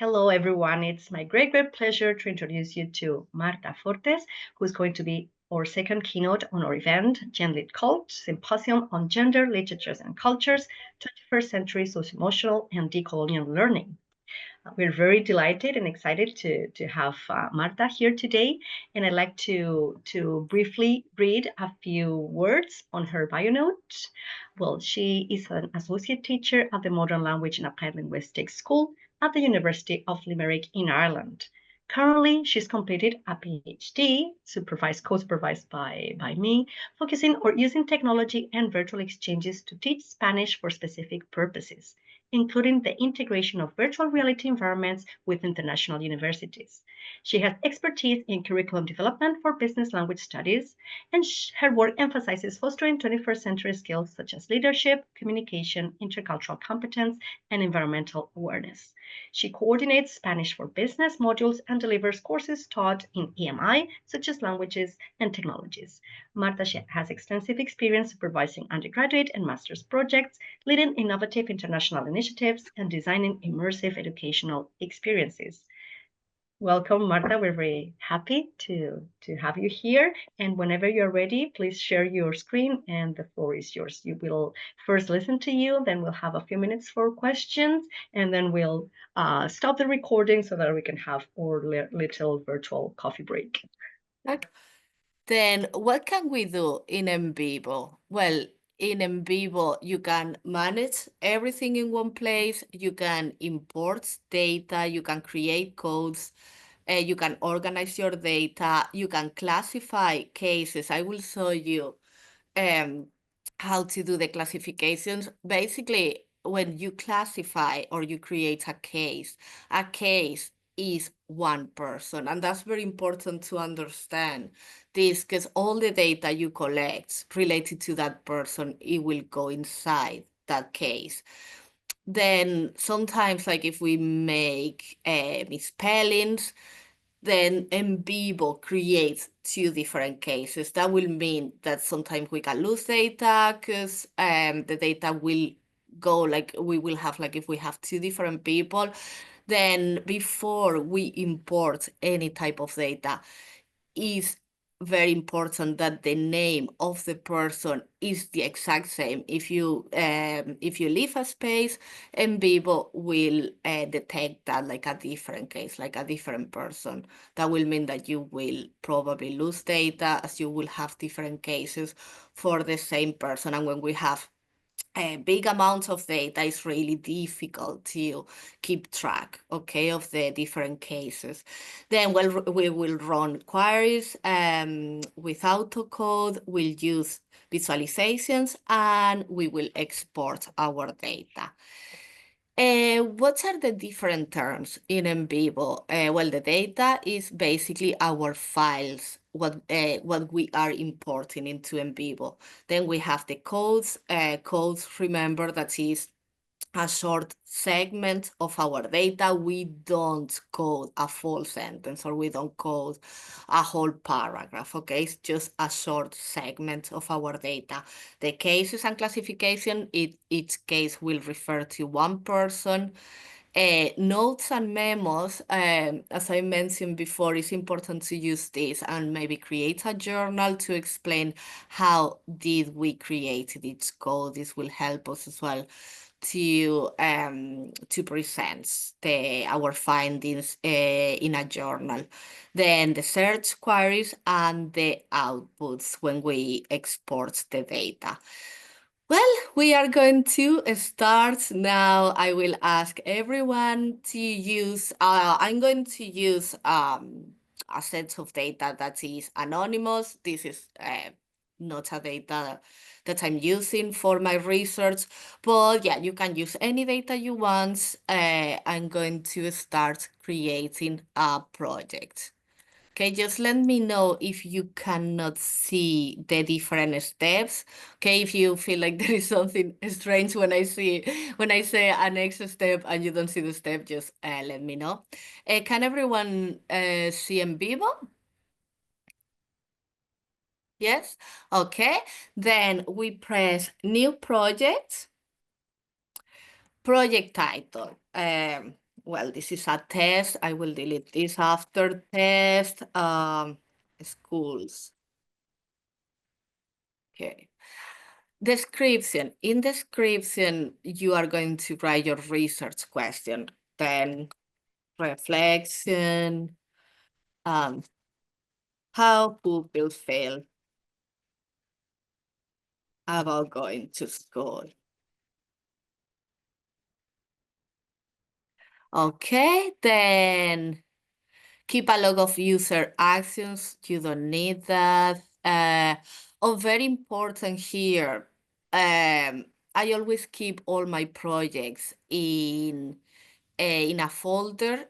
Hello, everyone. It's my great pleasure to introduce you to Marta Fortes, who is going to be our second keynote on our event, GenLit Cult, Symposium on Gender, Literatures and Cultures, 21st Century Socio-Emotional and Decolonial Learning. We're very delighted and excited to have Marta here today, and I'd like to briefly read a few words on her bio note. Well, she is an associate teacher at the Modern Language and Applied Linguistics School at the University of Limerick in Ireland. Currently, she's completed a PhD, co-supervised by me, focusing on using technology and virtual exchanges to teach Spanish for specific purposes, including the integration of virtual reality environments with international universities. She has expertise in curriculum development for business language studies, and her work emphasizes fostering 21st century skills such as leadership, communication, intercultural competence, and environmental awareness. She coordinates Spanish for Business modules and delivers courses taught in EMI, such as languages and technologies. Marta has extensive experience supervising undergraduate and master's projects, leading innovative international initiatives, and designing immersive educational experiences. Welcome, Marta. We're very happy to have you here. And whenever you're ready, please share your screen and the floor is yours. You will first listen to you, then we'll have a few minutes for questions, and then we'll stop the recording so that we can have our little virtual coffee break. Okay. Then what can we do in NVivo? Well, in NVivo, you can manage everything in one place. You can import data. You can create codes. You can organize your data. You can classify cases. I will show you how to do the classifications. Basically, when you classify or you create a case is one person. And that's very important to understand this, because all the data you collect related to that person, it will go inside that case. Then sometimes, like if we make misspellings, then NVivo creates two different cases. That will mean that sometimes we can lose data because the data will go, like we will have, like if we have two different people, then before we import any type of data, is very important that the name of the person is the exact same. If you leave a space, NVivo will detect that like a different case, like a different person. That will mean that you will probably lose data, as you will have different cases for the same person. And when we have big amounts of data, it's really difficult to keep track, okay, of the different cases. Then we will run queries with AutoCode, we'll use visualizations, and we will export our data. What are the different terms in NVivo? Well, the data is basically our files, what we are importing into NVivo. Then we have the codes. Codes, remember, that is a short segment of our data. We don't code a full sentence, or we don't code a whole paragraph, okay? It's just a short segment of our data. The cases and classification, each case will refer to one person. Notes and memos, as I mentioned before, it's important to use this and maybe create a journal to explain how did we create this code. This will help us as well to present our findings in a journal. Then the search queries and the outputs when we export the data. Well, we are going to start now. I will ask everyone to use, I'm going to use a set of data that is anonymous. This is not a data that I'm using for my research, but yeah, you can use any data you want. I'm going to start creating a project. Okay, just let me know if you cannot see the different steps. Okay, if you feel like there is something strange when I say an next step and you don't see the step, just let me know. Can everyone see NVivo? Yes? Okay, then we press new project, project title. well, this is a test. I will delete this after test. Schools. Okay. Description. In description, you are going to write your research question, then reflection, um, how pupils feel about going to school. Okay, then keep a log of user actions. You don't need that. Oh, very important here. I always keep all my projects in a folder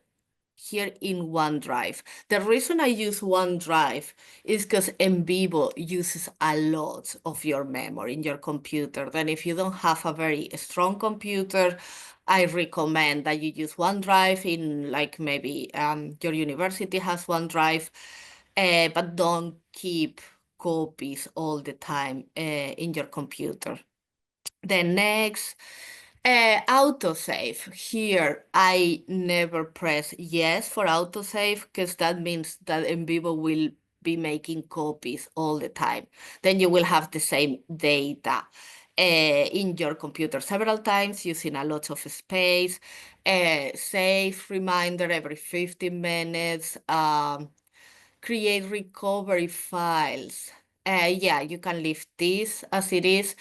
here in OneDrive. The reason I use OneDrive is because NVivo uses a lot of your memory in your computer. Then if you don't have a very strong computer, I recommend that you use OneDrive in like maybe your university has OneDrive, but don't keep copies all the time in your computer. The next, autosave. Here, I never press yes for autosave because that means that NVivo will be making copies all the time. Then you will have the same data in your computer several times using a lot of space. Save reminder every 15 minutes. Create recovery files. Yeah, you can leave this as it is.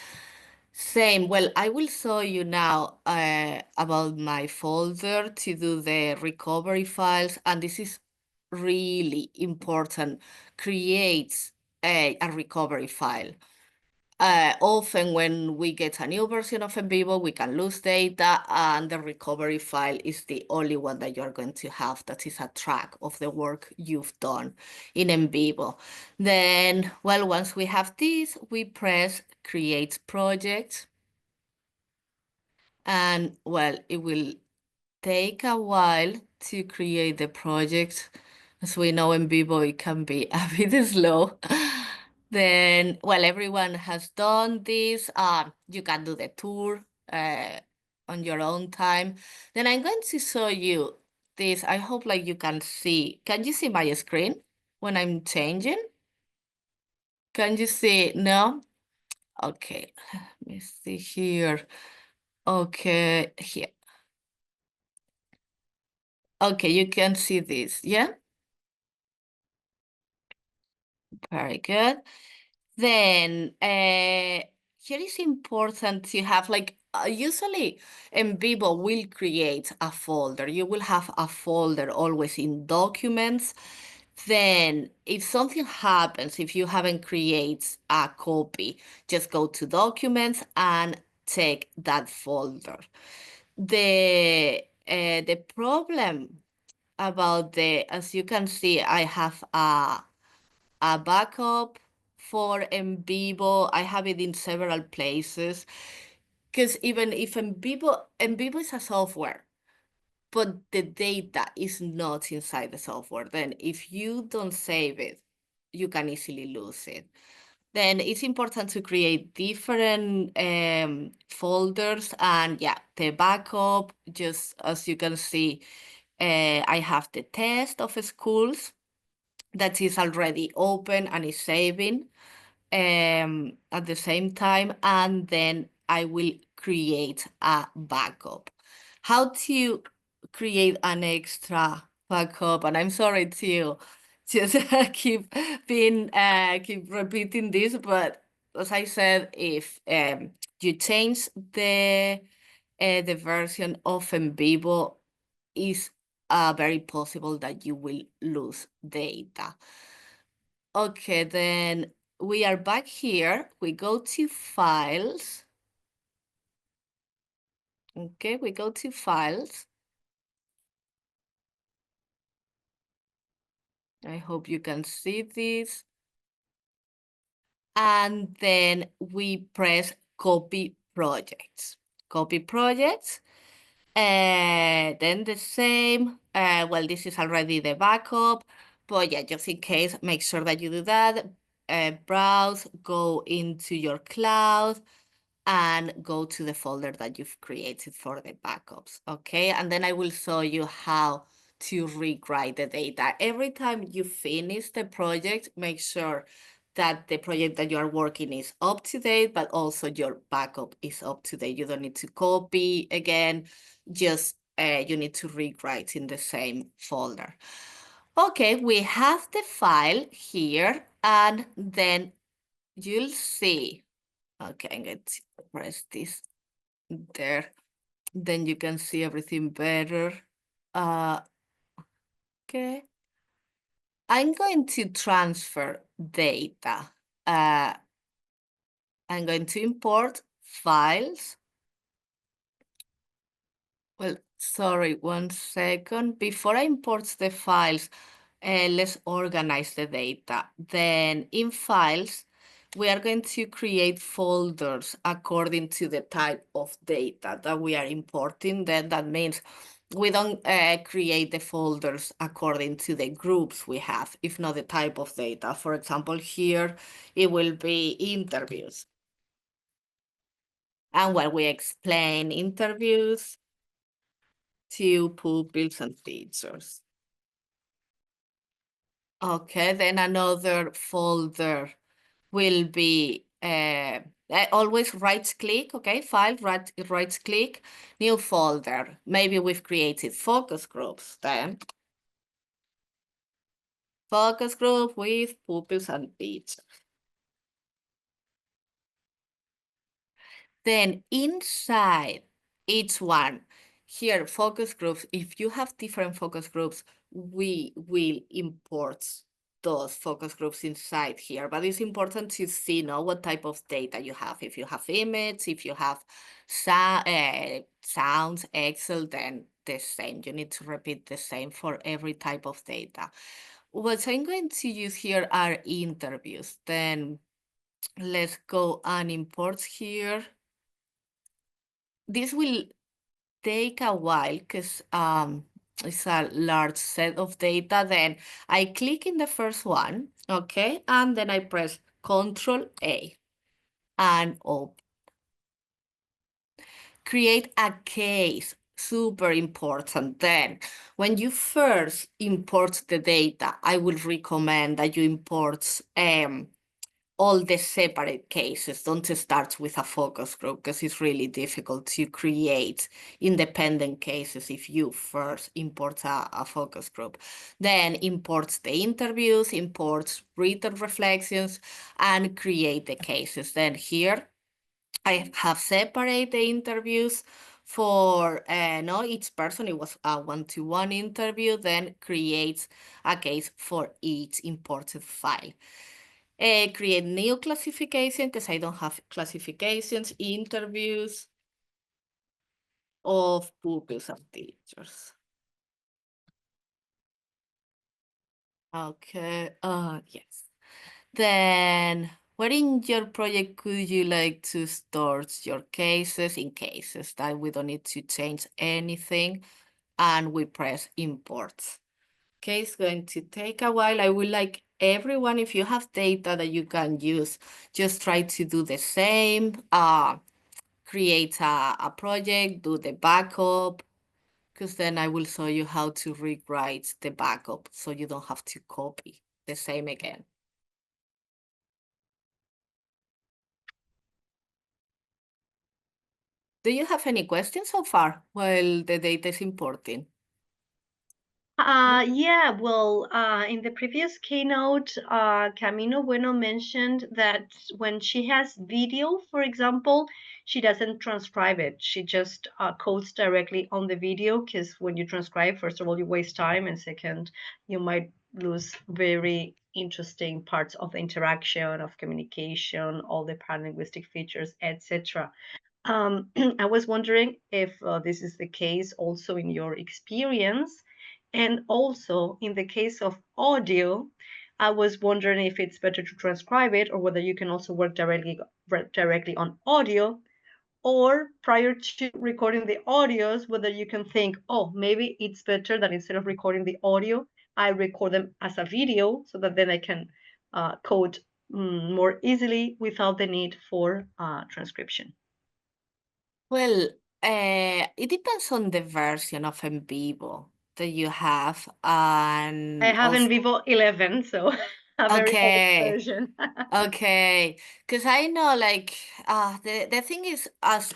Same. Well, I will show you now about my folder to do the recovery files, and this is really important. Create a recovery file. Often when we get a new version of NVivo, we can lose data, and the recovery file is the only one that you're going to have that is a track of the work you've done in NVivo. Then, well, once we have this, we press Create Project. And, well, it will take a while to create the project. As we know, in Vivo, it can be a bit slow. Then, well, everyone has done this. You can do the tour on your own time. Then I'm going to show you this. I hope like you can see. Can you see my screen when I'm changing? Can you see? No? Okay, let me see here. Okay, here. Okay, you can see this, yeah? Very good. Then here is important to have like usually NVivo will create a folder. You will have a folder always in documents. Then if something happens, if you haven't created a copy, just go to documents and check that folder. The problem about as you can see, I have a backup for NVivo. I have it in several places because even if NVivo is a software, but the data is not inside the software, then if you don't save it, you can easily lose it. Then it's important to create different folders, and yeah, the backup, just as you can see, I have the test of schools that is already open and is saving at the same time, and then I will create a backup. How to create an extra backup? And I'm sorry to just keep repeating this, but as I said, if you change the version of NVivo, is very possible that you will lose data. Okay, then we are back here. We go to files. Okay, we go to files. I hope you can see this. And then we press copy projects. Copy projects. Then the same. Well, this is already the backup, but yeah, just in case, make sure that you do that. Browse, go into your cloud, and go to the folder that you've created for the backups, okay? And then I will show you how to rewrite the data. Every time you finish the project, make sure that the project that you are working is up to date, but also your backup is up to date. You don't need to copy again, just you need to rewrite in the same folder. Okay, we have the file here, and then you'll see. Okay, I'm going to press this there. Then you can see everything better. Okay. I'm going to transfer data. I'm going to import files. Well, sorry, 1 second. Before I import the files, let's organize the data. Then in files, we are going to create folders according to the type of data that we are importing. Then that means we don't create the folders according to the groups we have, if not the type of data. For example, here it will be interviews. And when we explain interviews to pupils and teachers. Okay, then another folder will be always right click, okay, file, right click, new folder. Maybe we've created focus groups then. Focus group with pupils and teachers. Then inside each one, here, focus groups, if you have different focus groups, we will import those focus groups inside here. But it's important to see what type of data you have. If you have image, if you have sounds, Excel, then the same. You need to repeat the same for every type of data. What I'm going to use here are interviews. Then let's go and import here. This will take a while because it's a large set of data. Then I click in the first one, okay, and then I press Control A and open. Create a case, super important. Then when you first import the data, I will recommend that you import all the separate cases. Don't start with a focus group because it's really difficult to create independent cases if you first import a focus group. Then import the interviews, import written reflections, and create the cases. Then here I have separated the interviews for each person. It was a one-to-one interview, then create a case for each imported file. Create new classification because I don't have classifications, interviews of pupils and teachers. Okay, yes. Then where in your project could you like to store your cases in cases that we don't need to change anything and we press import. Okay, it's going to take a while. I would like everyone, if you have data that you can use, just try to do the same. Create a project, do the backup, because then I will show you how to rewrite the backup so you don't have to copy the same again. Do you have any questions so far while the data is importing? Yeah, well, in the previous keynote, Camino Bueno mentioned that when she has video, for example, she doesn't transcribe it. She just codes directly on the video because when you transcribe, first of all, you waste time, and second, you might lose very interesting parts of the interaction, of communication, all the paralinguistic features, etc. I was wondering if this is the case also in your experience. And also in the case of audio, I was wondering if it's better to transcribe it or whether you can also work directly on audio, or prior to recording the audios, whether you can think, oh, maybe it's better that instead of recording the audio, I record them as a video so that then I can code more easily without the need for transcription. Well, it depends on the version of NVivo that you have, I and have also NVivo 11, so a very old okay. version. Okay, because I know like the thing is as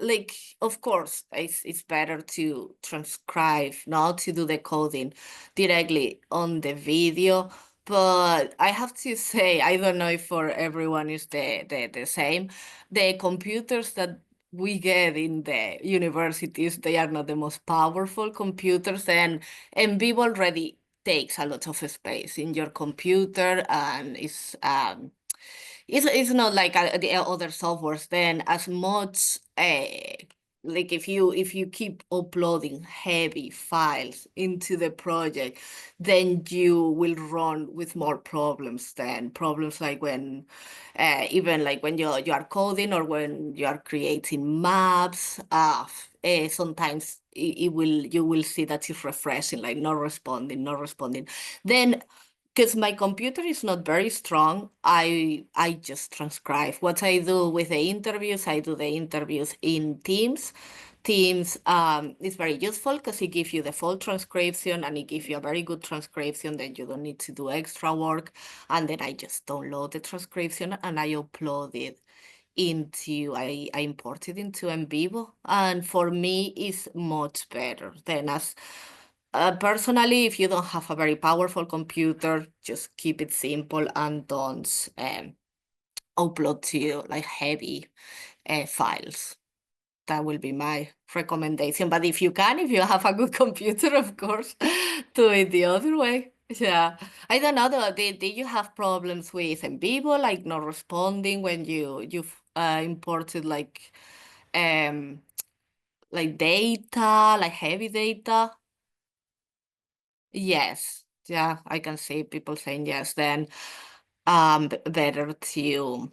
like of course it's better to transcribe, not to do the coding directly on the video. But I have to say, I don't know if for everyone is the same. The computers that we get in the universities, they are not the most powerful computers, and Vivo already takes a lot of space in your computer, and it's not like the other softwares. Then as much like if you keep uploading heavy files into the project, then you will run with more problems. Then problems like when even like when you are coding or when you are creating maps. Sometimes it will you will see that it's refreshing, like not responding, not responding. Then because my computer is not very strong, I just transcribe. What I do with the interviews, I do the interviews in Teams. Teams is very useful because it gives you the full transcription, and it gives you a very good transcription. Then you don't need to do extra work. And then I just download the transcription and I upload it into I import it into NVivo, and for me it's much better than as personally, if you don't have a very powerful computer, just keep it simple and don't upload to like heavy files. That will be my recommendation. But if you can, if you have a good computer, of course, do it the other way. Yeah. I don't know though, did you have problems with NVivo, like not responding when you've imported like data, like heavy data? Yes. Yeah, I can see people saying yes. Then better to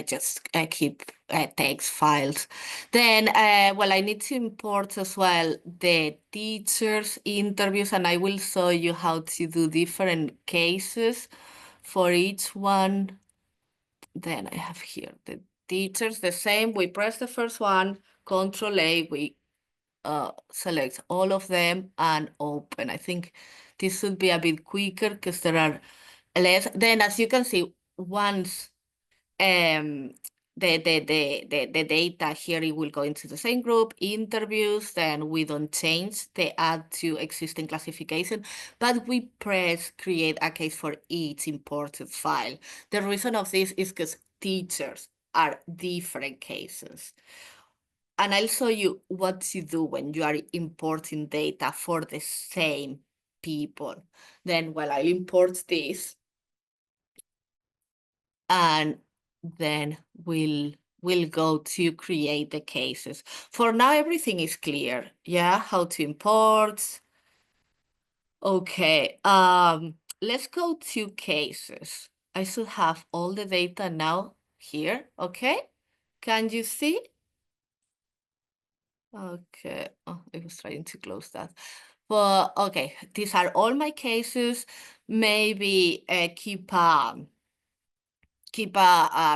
just keep text files. Then, well, I need to import as well the teachers' interviews, and I will show you how to do different cases for each one. Then I have here the teachers, the same. We press the first one, Control A, we select all of them and open. I think this should be a bit quicker because there are less. Then, as you can see, once um the data here, it will go into the same group interviews. Then we don't change the add to existing classification, but we press create a case for each imported file. The reason of this is because teachers are different cases, and I'll show you what to do when you are importing data for the same people. Then, well, I'll import this, and then we'll go to create the cases. For now, everything is clear. Yeah, how to import. Okay, let's go to cases. I should have all the data now here. Okay, can you see? Okay, oh, I was trying to close that. But okay, these are all my cases. Maybe keep a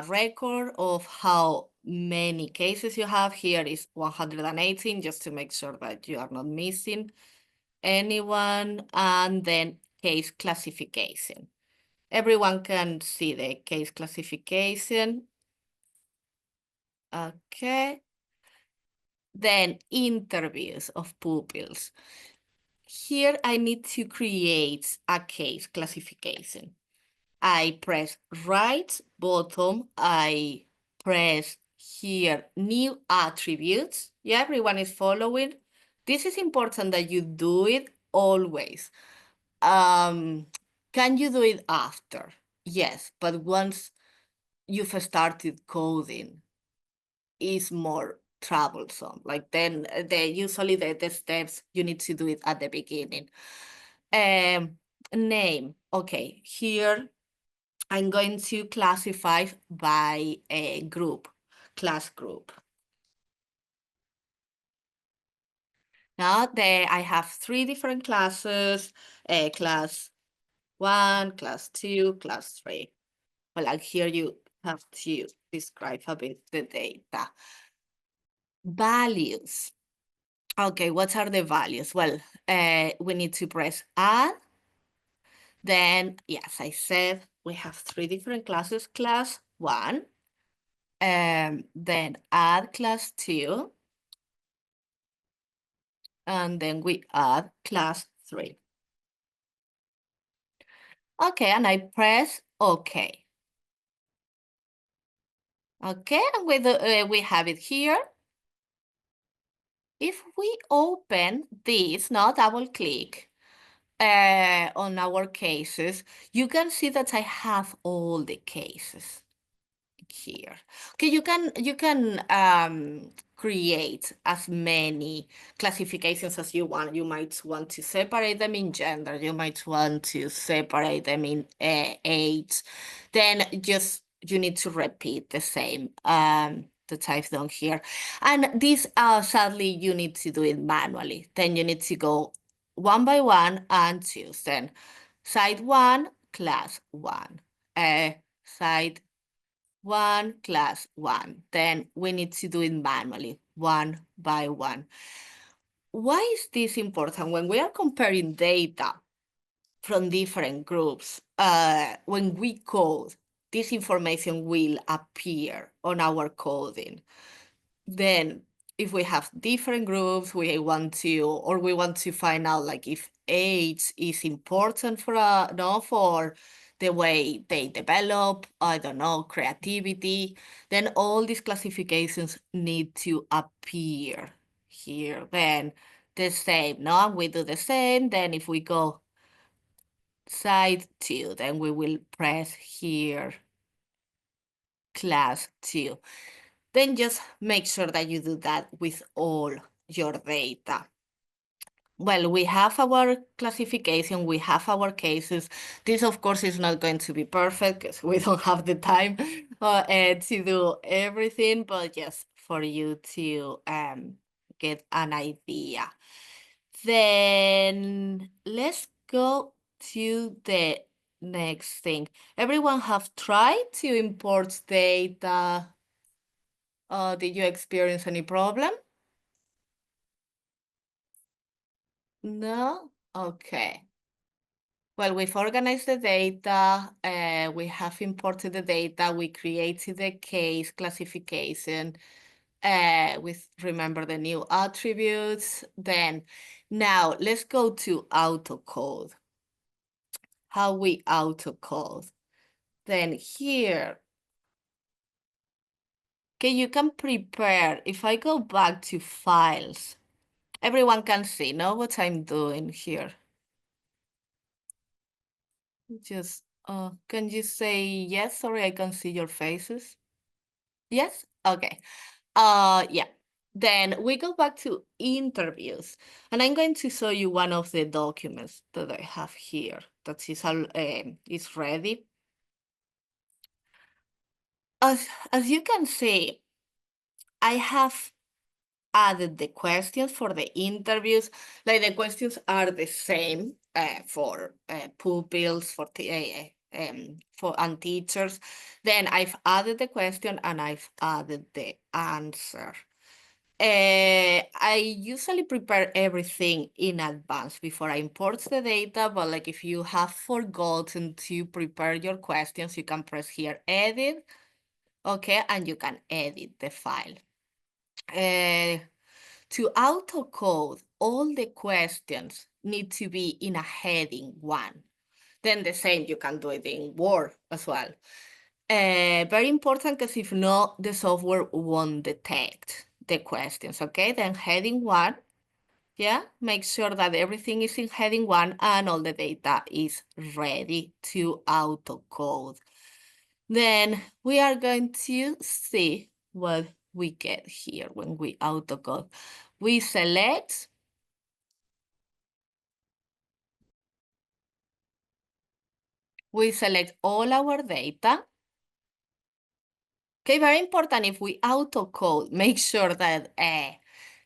record of how many cases you have. Here is 118, just to make sure that you are not missing anyone. And then case classification. Everyone can see the case classification. Okay. Then interviews of pupils. Here I need to create a case classification. I press right bottom, I press here new attributes. Yeah, everyone is following. This is important that you do it always. Can you do it after? Yes, but once you've started coding, is more troublesome. Like then usually the steps you need to do it at the beginning. Name. Okay, here I'm going to classify by a group, class group. Now I have three different classes, class 1, class 2, class 3. Well, here you have to describe a bit the data. Values. Okay, what are the values? Well, we need to press add. Then, yes, I said we have 3 different classes. Class 1, then add class 2, and then we add class 3. Okay, and I press OK. Okay, and we have it here. If we open this, now double click on our cases, you can see that I have all the cases here. Okay, you can create as many classifications as you want. You might want to separate them in gender. You might want to separate them in age. Then you need to repeat the same the types down here. And this sadly you need to do it manually. Then you need to go one by one and choose. Then side 1, class 1. Side 1, class 1. Then we need to do it manually, one by one. Why is this important? When we are comparing data from different groups, when we code, this information will appear on our coding. Then if we have different groups, we want to find out like if age is important for for the way they develop, I don't know, creativity, then all these classifications need to appear here. Then the same, no? We do the same. Then if we go side 2, then we will press here class 2. Then just make sure that you do that with all your data. Well, we have our classification, we have our cases. This, of course, is not going to be perfect because we don't have the time to do everything, but just for you to get an idea. Then let's go to the next thing. Everyone have tried to import data? Did you experience any problem? No? Okay. Well, we've organized the data, we have imported the data, we created the case classification, remember the new attributes. Then now let's go to autocode. How we autocode. Then here, okay, you can prepare. If I go back to files, everyone can see, know what I'm doing here. Just, can you say yes? Sorry, I can see your faces. Yes? Okay. Yeah. Then we go back to interviews, and I'm going to show you one of the documents that I have here that is ready. As you can see, I have added the questions for the interviews. Like the questions are the same for pupils, for and teachers. Then I've added the question and I've added the answer. I usually prepare everything in advance before I import the data, but like if you have forgotten to prepare your questions, you can press here, edit, okay, and you can edit the file. To autocode, all the questions need to be in a heading 1. Then the same, you can do it in Word as well. Very important because if not, the software won't detect the questions, okay? Then heading 1, yeah? Make sure that everything is in heading 1 and all the data is ready to autocode. Then we are going to see what we get here when we autocode. We select all our data. Okay, very important, if we autocode, make sure that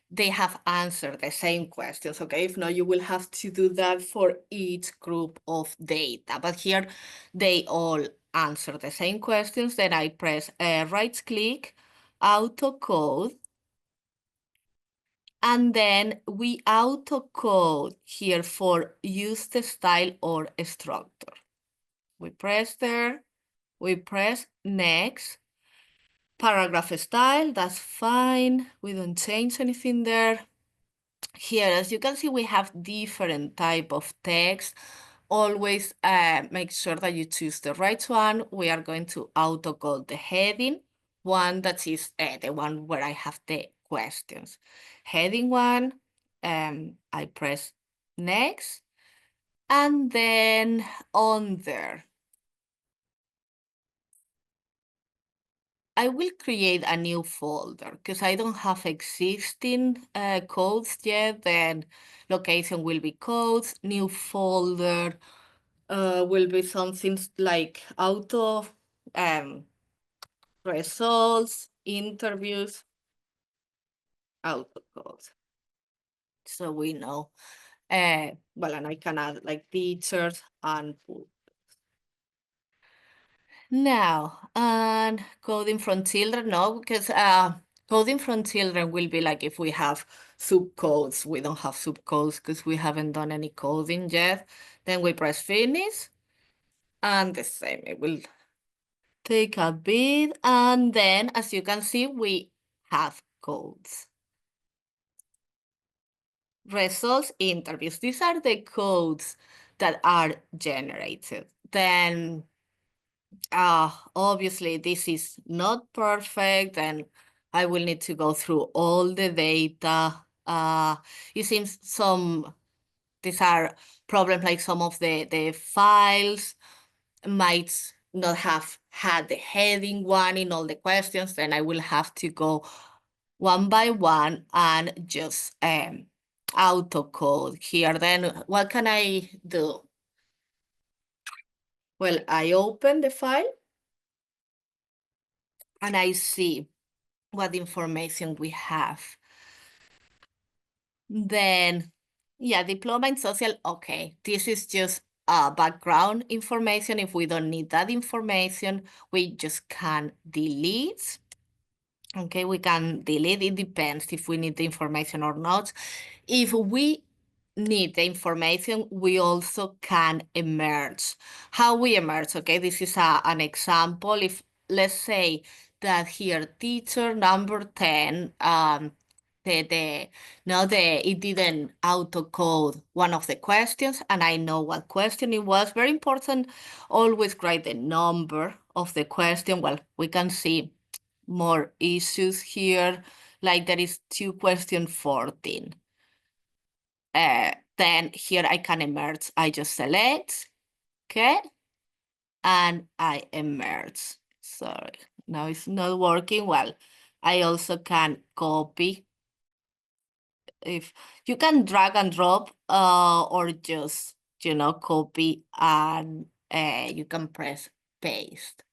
they have answered the same questions, okay? If not, you will have to do that for each group of data. But here, they all answer the same questions, then I press right click, auto code, and then we auto code here for use the style or structure. We press there, we press next. Paragraph style, that's fine. We don't change anything there. Here, as you can see, we have different type of text. Always make sure that you choose the right one. We are going to auto-code the heading one, that is the one where I have the questions. Heading one, I press next, and then on there, I will create a new folder because I don't have existing codes yet. Then location will be codes, new folder will be something like auto results, interviews, auto codes. So we know, well, and I can add like teachers and now, and coding from children, no, because coding from children will be like if we have subcodes. We don't have subcodes because we haven't done any coding yet. Then we press finish, and the same, it will take a bit. And then, as you can see, we have codes. Results, interviews. These are the codes that are generated. Then obviously this is not perfect and I will need to go through all the data. It seems these are problems like some of the files might not have had the heading one in all the questions, then I will have to go one by one and just auto code here. Then what can I do? Well, I open the file and I see what information we have. Then, yeah, diploma in social, okay. This is just background information. If we don't need that information, we just can delete. Okay, we can delete. It depends if we need the information or not. If we need the information, we also can emerge. How we emerge, okay, this is an example. If let's say that here teacher number 10, it didn't auto code one of the questions and I know what question it was. Very important, always write the number of the question. Well, we can see more issues here, like there is 2 question 14. Then here I can emerge. I just select, okay, and I emerge. Sorry, now it's not working well. I also can copy. If you can drag and drop, or just, copy and you can press paste.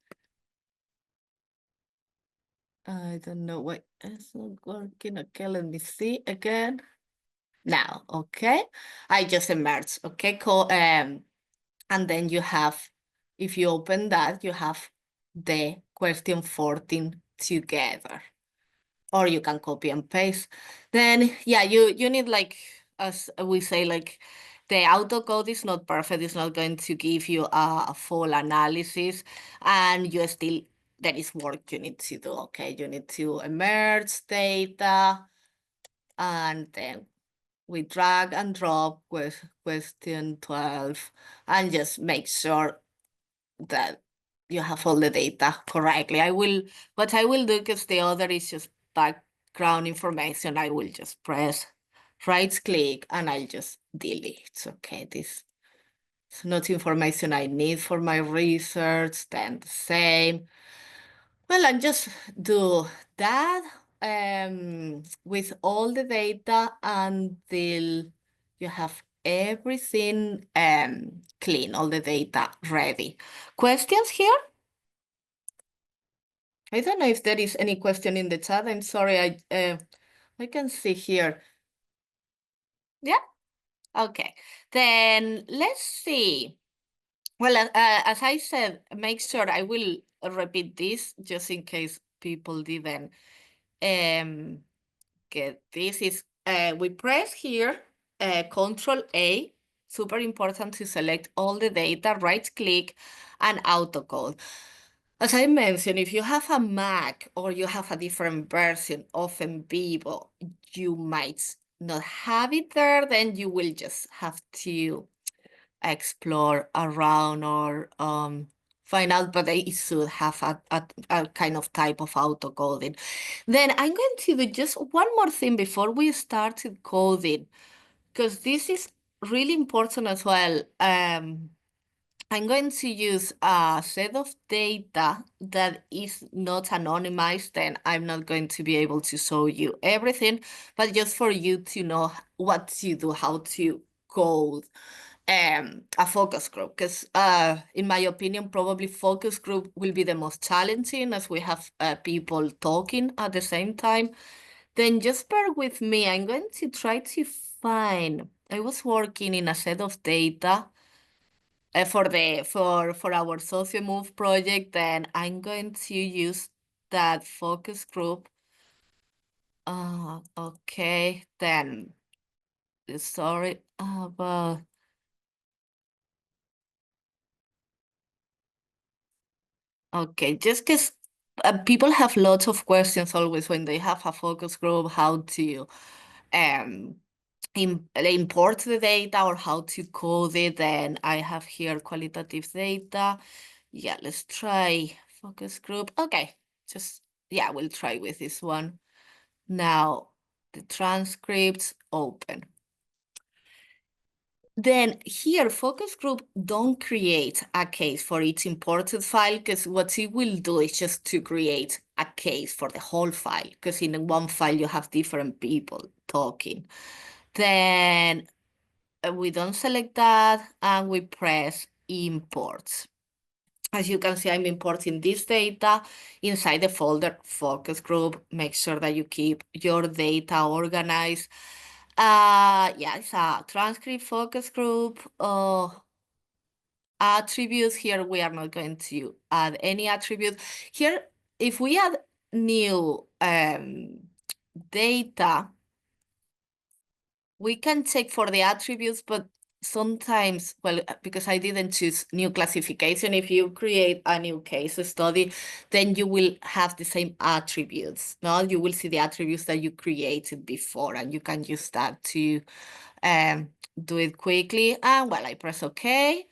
I don't know why it's not working. Okay, let me see again. Now, okay, I just emerged, okay, and then you have, if you open that, you have the question 14 together, or you can copy and paste. Then, yeah, you need, like, as we say, like, the autocode is not perfect. It's not going to give you a full analysis, and you still, there is work you need to do, okay? You need to emerge data, and then we drag and drop with question 12 and just make sure that you have all the data correctly. What I will do, because the other is just background information, I will just press right click and I'll just delete. Okay, this is not information I need for my research, then the same. Well, and just do that with all the data until you have everything clean, all the data ready. Questions here? I don't know if there is any question in the chat. I'm sorry, I can see here. Yeah? Okay. Then let's see. Well, as I said, make sure I will repeat this just in case people didn't um, get this. Is we press here, Control A, super important to select all the data, right click, and autocode. As I mentioned, if you have a Mac or you have a different version of NVivo, you might not have it there, then you will just have to explore around or find out, but it should have a kind of type of auto-coding. Then I'm going to do just one more thing before we started coding, because this is really important as well. I'm going to use a set of data that is not anonymized, then I'm not going to be able to show you everything, but just for you to know what to do, how to code a focus group. Because in my opinion, probably focus group will be the most challenging as we have people talking at the same time. Then just bear with me. I'm going to try to find, I was working in a set of data for our socio move project, then I'm going to use that focus group. Okay, then sorry about. Okay, just because people have lots of questions always when they have a focus group, how to um import the data or how to code it. Then I have here qualitative data. Yeah, let's try focus group. Okay, just, yeah, we'll try with this one. Now, the transcripts open. Then here, focus group don't create a case for each imported file, because what it will do is just to create a case for the whole file, because in one file you have different people talking. Then we don't select that and we press import. As you can see, I'm importing this data inside the folder focus group. Make sure that you keep your data organized. Yeah, it's a transcript focus group. Attributes here, we are not going to add any attribute. Here, if we add new data, we can check for the attributes, but sometimes, well, because I didn't choose new classification, if you create a new case study, then you will have the same attributes. No, you will see the attributes that you created before, and you can use that to do it quickly. And well, I press OK.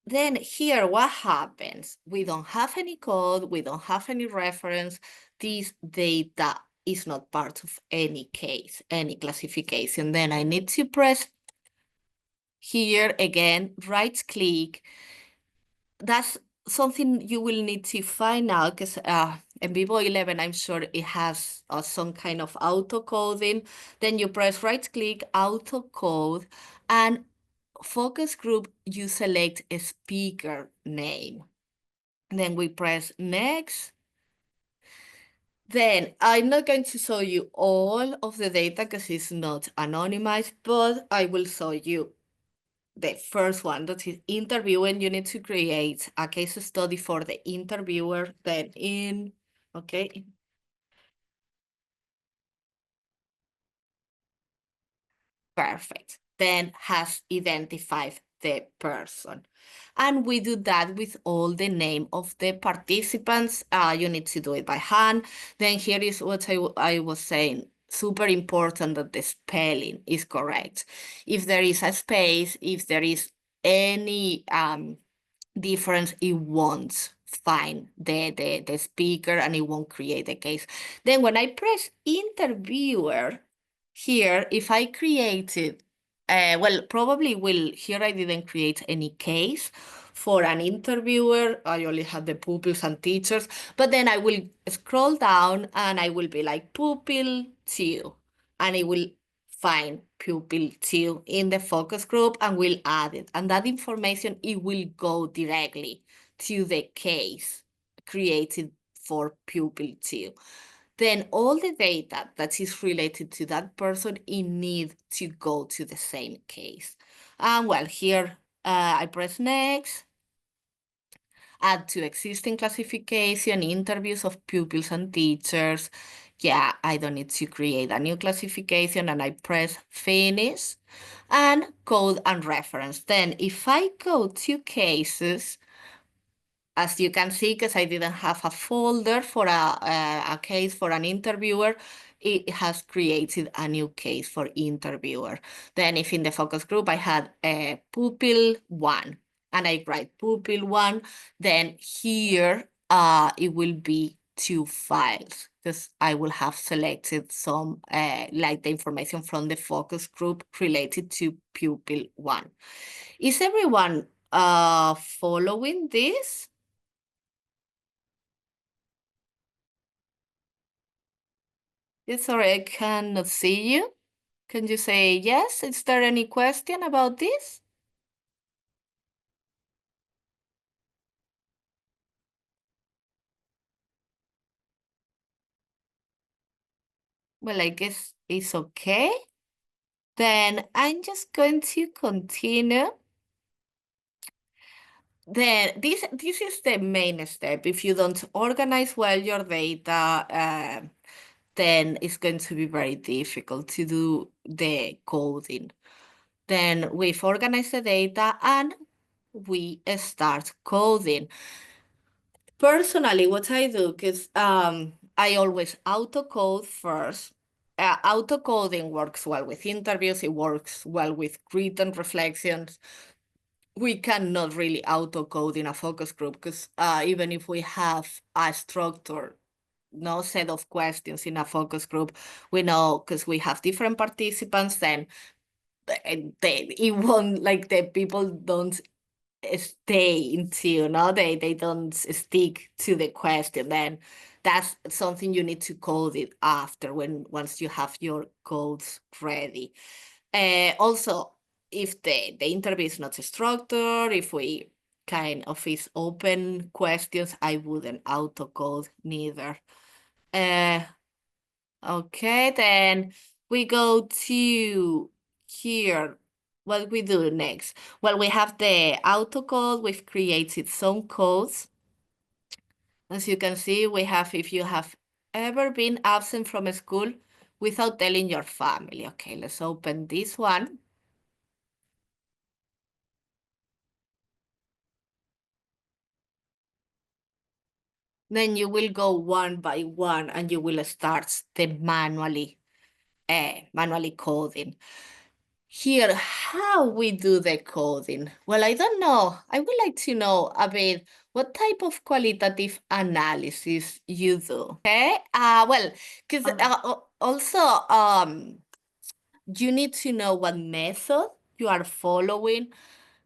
Then here, what happens? We don't have any code, we don't have any reference. This data is not part of any case, any classification. Then I need to press here again, right click. That's something you will need to find out, because NVivo 11, I'm sure it has some kind of auto coding. Then you press right click, auto code, and focus group, you select a speaker name. Then we press next. Then I'm not going to show you all of the data because it's not anonymized, but I will show you the first one, that is interviewing. You need to create a case study for the interviewer. Then okay. Perfect. Then has identified the person. And we do that with all the name of the participants. You need to do it by hand. Then here is what I was saying. Super important that the spelling is correct. If there is a space, if there is any difference, it won't find the speaker and it won't create a case. Then when I press interviewer, here, if I created, well, probably will, here I didn't create any case for an interviewer. I only had the pupils and teachers, but then I will scroll down and I will be like pupil 2, and it will find pupil 2 in the focus group and will add it. And that information, it will go directly to the case created for pupil 2. Then all the data that is related to that person, it need to go to the same case. And well, here I press next, add to existing classification, interviews of pupils and teachers. Yeah, I don't need to create a new classification, and I press finish and code and reference. Then if I go to cases, as you can see, because I didn't have a folder for a case for an interviewer, it has created a new case for interviewer. Then if in the focus group I had a pupil 1 and I write pupil 1, then here it will be 2 files because I will have selected some like the information from the focus group related to pupil 1. Is everyone following this? Yes, sorry, I cannot see you. Can you say yes? Is there any question about this? Well, I guess it's okay. Then I'm just going to continue. Then this is the main step. If you don't organize well your data, then it's going to be very difficult to do the coding. Then we've organized the data and we start coding. Personally, what I do, because I always auto-code first. Auto-coding works well with interviews, it works well with written reflections. We cannot really auto-code in a focus group because even if we have a structure, no set of questions in a focus group, we know because we have different participants, then it won't, like, the people don't stay until they don't stick to the question. Then that's something you need to code it after once you have your codes ready. Also, if the interview is not structured, if we kind of is open questions, I wouldn't auto code neither. Okay, then we go to here. What we do next? Well, we have the autocode. We've created some codes. As you can see, we have if you have ever been absent from school without telling your family. Okay, let's open this one. Then you will go one by one and you will start the manually coding. Here, how we do the coding? Well, I don't know. I would like to know a bit what type of qualitative analysis you do. Okay. Well, because also you need to know what method you are following,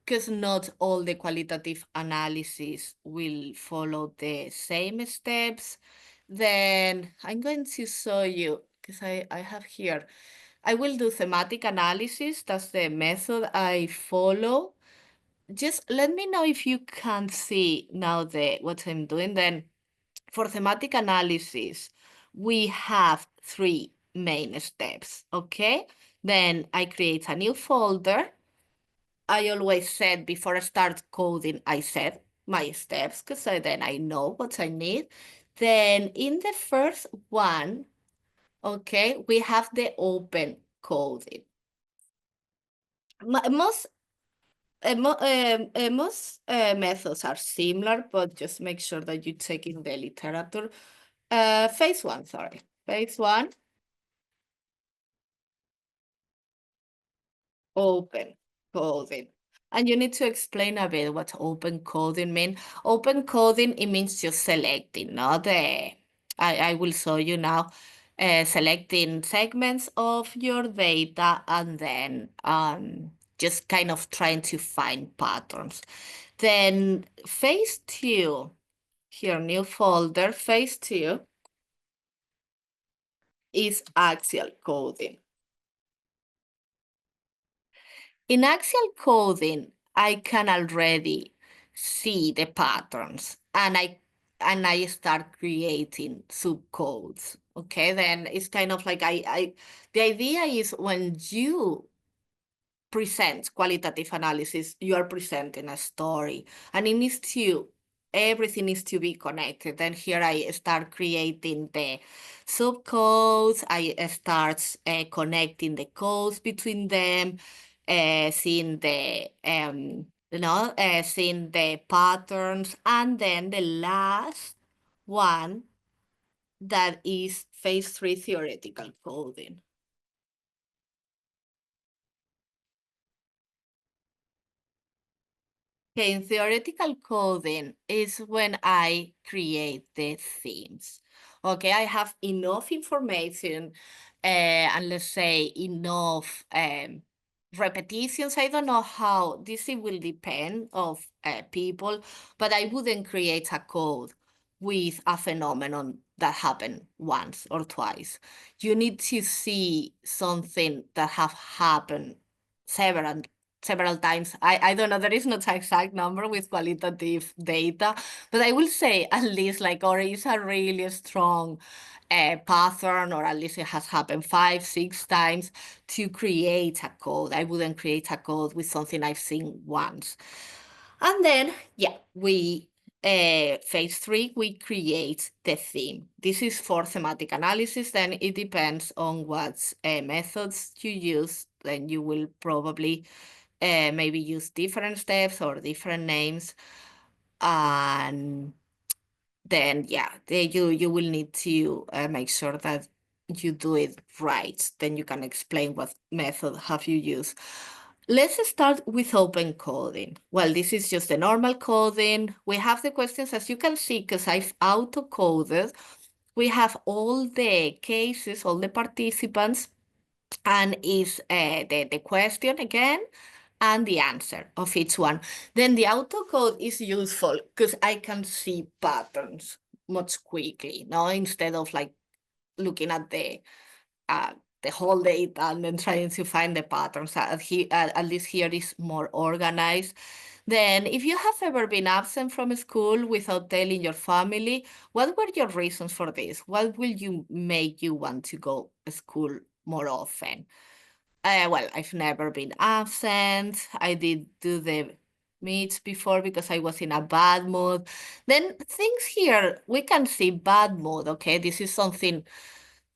because not all the qualitative analysis will follow the same steps. Then I'm going to show you, because I have here. I will do thematic analysis. That's the method I follow. Just let me know if you can see now what I'm doing. Then for thematic analysis, we have 3 main steps, okay? Then I create a new folder. I always said before I start coding, I said my steps because then I know what I need. Then in the first one, okay, we have the open coding. Most methods are similar, but just make sure that you check in the literature. Phase 1, sorry. Phase 1, open coding. And you need to explain a bit what open coding means. Open coding, it means just selecting, not I will show you now, selecting segments of your data and then just kind of trying to find patterns. Then phase 2, here, new folder, phase 2 is axial coding. In axial coding, I can already see the patterns and I start creating subcodes. Okay, then it's kind of like the idea is when you present qualitative analysis, you are presenting a story, and everything needs to be connected. Then here I start creating the subcodes. I start connecting the codes between them, seeing seeing the patterns, and then the last one that is phase 3 theoretical coding. Okay, in theoretical coding is when I create the themes. Okay, I have enough information and let's say enough repetitions. I don't know how this will depend of people, but I wouldn't create a code with a phenomenon that happened once or twice. You need to see something that have happened several times. I don't know, there is not an exact number with qualitative data, but I will say at least like, or is a really strong pattern, or at least it has happened 5, 6 times to create a code. I wouldn't create a code with something I've seen once. And then, yeah, phase 3, we create the theme. This is for thematic analysis. Then it depends on what methods you use. Then you will probably maybe use different steps or different names. And then, yeah, you will need to make sure that you do it right. Then you can explain what method have you used. Let's start with open coding. Well, this is just the normal coding. We have the questions, as you can see, because I've auto-coded. We have all the cases, all the participants, and is the question again and the answer of each one. Then the autocode is useful because I can see patterns much quickly, no? Instead of like looking at the whole data and then trying to find the patterns. At least here is more organized. Then, if you have ever been absent from school without telling your family, what were your reasons for this? What will you make you want to go to school more often? Well, I've never been absent. I did do the meets before because I was in a bad mood. Then things here, we can see bad mood, okay? This is something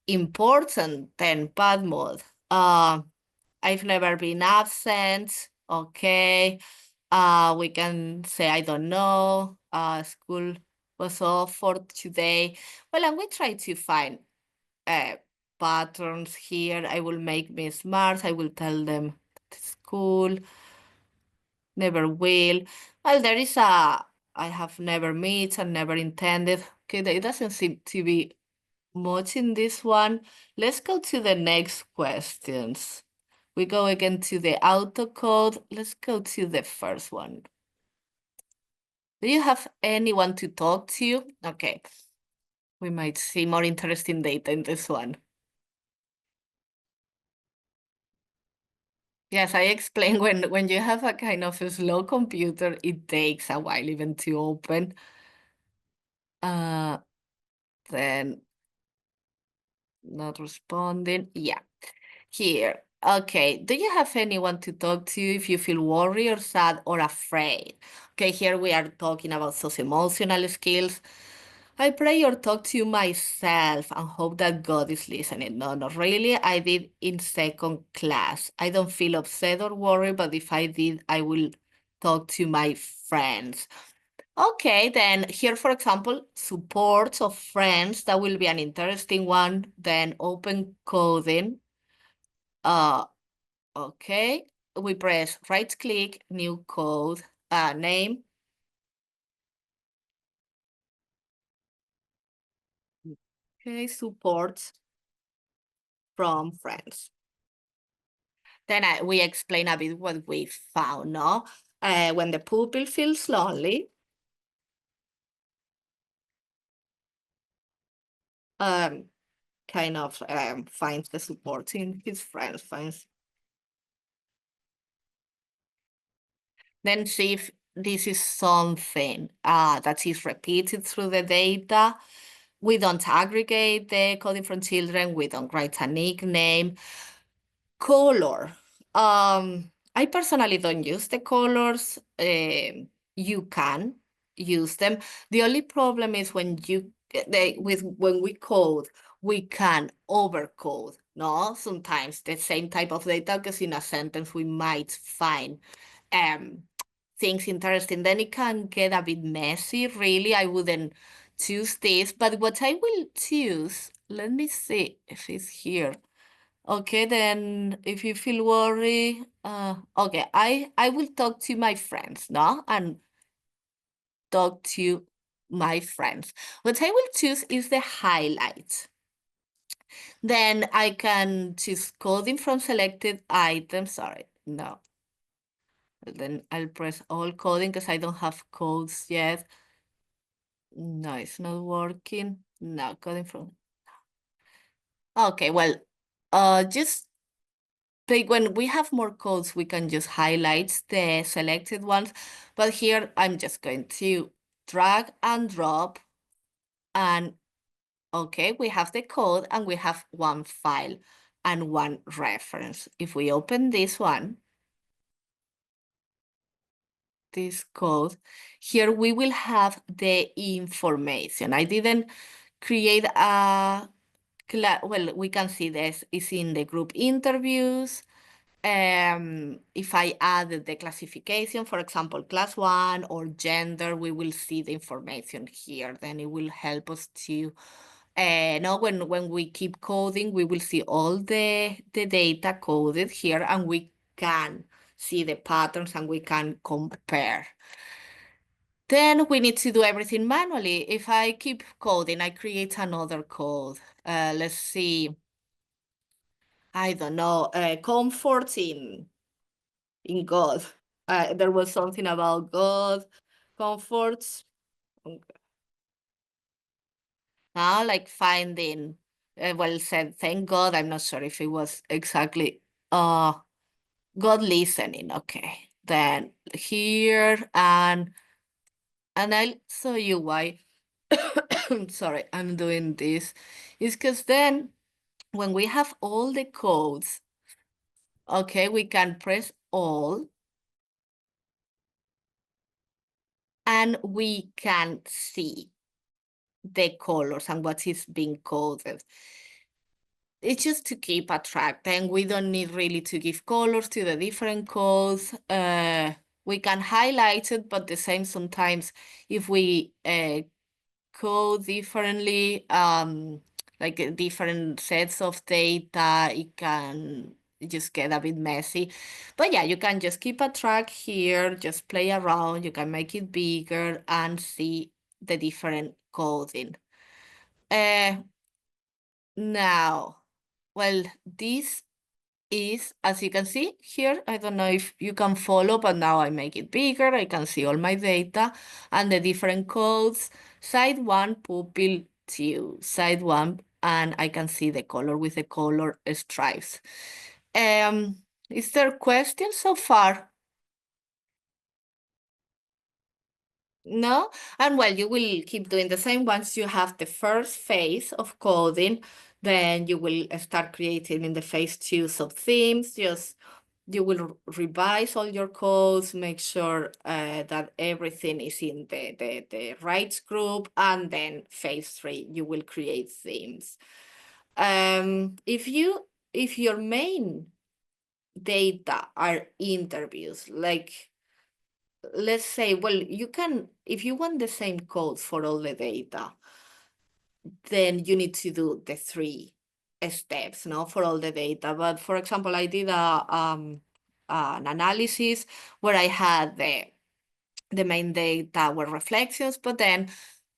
important than bad mood. I've never been absent, okay? We can say, I don't know, school was off for today. Well, and we try to find uh, patterns here. I will make me smart. I will tell them school, never will. Well, there is I have never met and never intended. Okay, it doesn't seem to be much in this one. Let's go to the next questions. We go again to the autocode. Let's go to the first one. Do you have anyone to talk to? Okay, we might see more interesting data in this one. Yes, I explained when you have a kind of a slow computer, it takes a while even to open. Then not responding. Yeah, here. Okay, do you have anyone to talk to if you feel worried or sad or afraid? Okay, here we are talking about socio-emotional skills. I pray or talk to myself and hope that God is listening. No, not really. I did in second class. I don't feel upset or worried, but if I did, I will talk to my friends. Okay, then here, for example, support of friends. That will be an interesting one. Then open coding. Uh, okay. We press right click, new code, name. Okay, support from friends. Then we explain a bit what we found, no? When the pupil feels lonely, kind of finds the support in his friends, then see if this is something that is repeated through the data. We don't aggregate the coding from children. We don't write a nickname. Color. I personally don't use the colors. You can use them. The only problem is when when we code, we can overcode. No, sometimes the same type of data, because in a sentence we might find things interesting. Then it can get a bit messy. Really, I wouldn't choose this. But what I will choose, let me see if it's here. Okay, then if you feel worried, okay, I will talk to my friends, no? And talk to my friends. What I will choose is the highlights. Then I can choose coding from selected items. Sorry, no. Then I'll press all coding because I don't have codes yet. No, it's not working. No, coding from. Okay, well, just like when we have more codes, we can just highlight the selected ones. But here I'm just going to drag and drop. And okay, we have the code and we have one file and one reference. If we open this one, this code, here we will have the information. I didn't create a well, we can see this is in the group interviews. If I added the classification, for example, class 1 or gender, we will see the information here. Then it will help us to know when we keep coding, we will see all the data coded here, and we can see the patterns and we can compare. Then we need to do everything manually. If I keep coding, I create another code. Let's see. I don't know, comfort in God. There was something about God, comforts. Okay. Now, like finding, well said, thank God. I'm not sure if it was exactly God listening. Okay. Then here and I'll show you why. Sorry, I'm doing this. Is because then when we have all the codes, okay, we can press all and we can see the colors and what is being coded. It's just to keep a track. Then we don't need really to give colors to the different codes. We can highlight it, but the same sometimes if we code differently, like different sets of data, it can just get a bit messy. But yeah, you can just keep a track here, just play around. You can make it bigger and see the different coding. Now, well, this is, as you can see here, I don't know if you can follow, but now I make it bigger. I can see all my data and the different codes. Side 1, pupil 2, side 1, and I can see the color with the color stripes. Is there questions so far? No? And well, you will keep doing the same. Once you have the first phase of coding, then you will start creating in the phase 2 sub-themes. Just you will revise all your codes, make sure that everything is in the rights group, and then phase 3, you will create themes. If your main data are interviews, like let's say, well, you can, if you want the same code for all the data, then you need to do the 3 steps, no, for all the data. But for example, I did an analysis where I had the main data were reflections, but then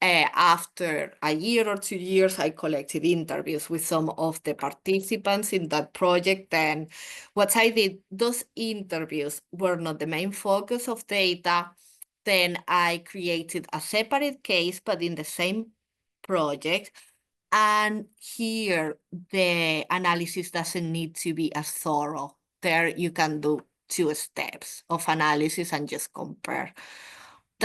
after a year or 2 years, I collected interviews with some of the participants in that project. And what I did, those interviews were not the main focus of data. Then I created a separate case, but in the same project. And here, the analysis doesn't need to be as thorough. There you can do 2 steps of analysis and just compare.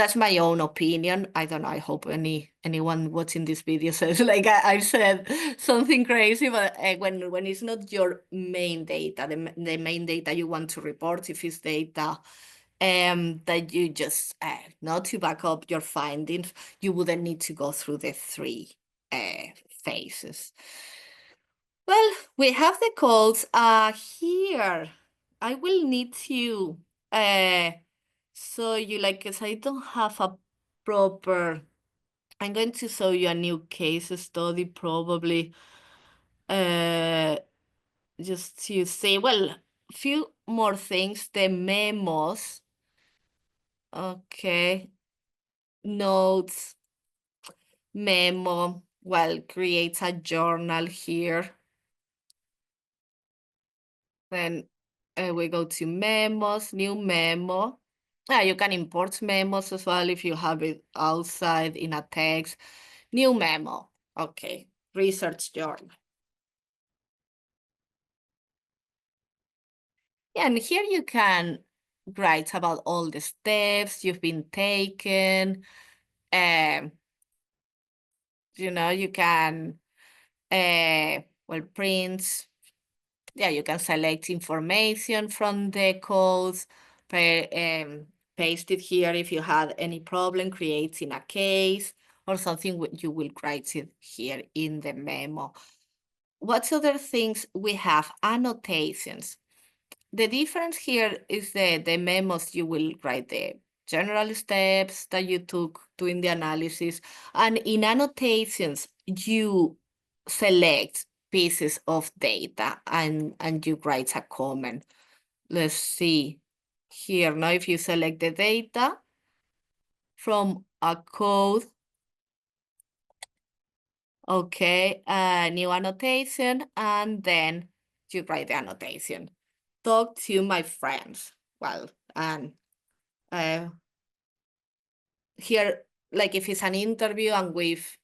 That's my own opinion. I don't know. I hope anyone watching this video says like I said something crazy, but when it's not your main data, the main data you want to report, if it's data that you just not to back up your findings, you wouldn't need to go through the three phases. Well, we have the codes here. I will need to show you, like, because I don't have a proper, I'm going to show you a new case study probably, just to say, well, a few more things, the memos, okay, notes, memo, well, create a journal here. Then we go to memos, new memo. You can import memos as well if you have it outside in a text. New memo. Okay, research journal. Yeah, and here you can write about all the steps you've been taken. Um, you can well, print. Yeah, you can select information from the codes, paste it here if you had any problem creating a case or something, you will write it here in the memo. What other things we have? Annotations. The difference here is the memos, you will write the general steps that you took doing the analysis. And in annotations, you select pieces of data and you write a comment. Let's see here. Now, if you select the data from a code, okay, new annotation, and then you write the annotation. Talk to my friends. Well, and here, like if it's an interview and we've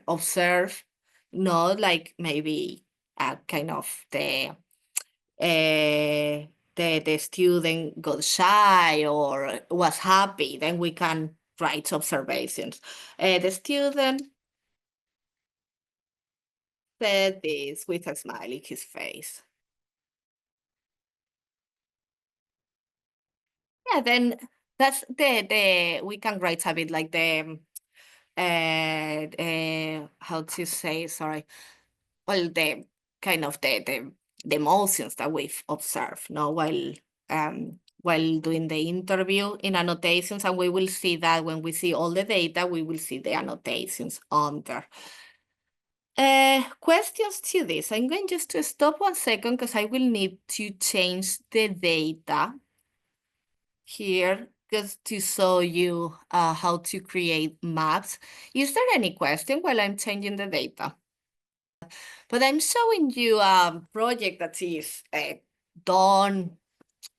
observed, not like maybe kind of the student got shy or was happy, then we can write observations. The student said this with a smile in his face. Yeah, then that's the we can write a bit like the how to say, sorry, well, the kind of the emotions that we've observed, no, while doing the interview in annotations, and we will see that when we see all the data, we will see the annotations under. Questions to this. I'm going just to stop 1 second because I will need to change the data here just to show you how to create maps. Is there any question while I'm changing the data? But I'm showing you a project that is done.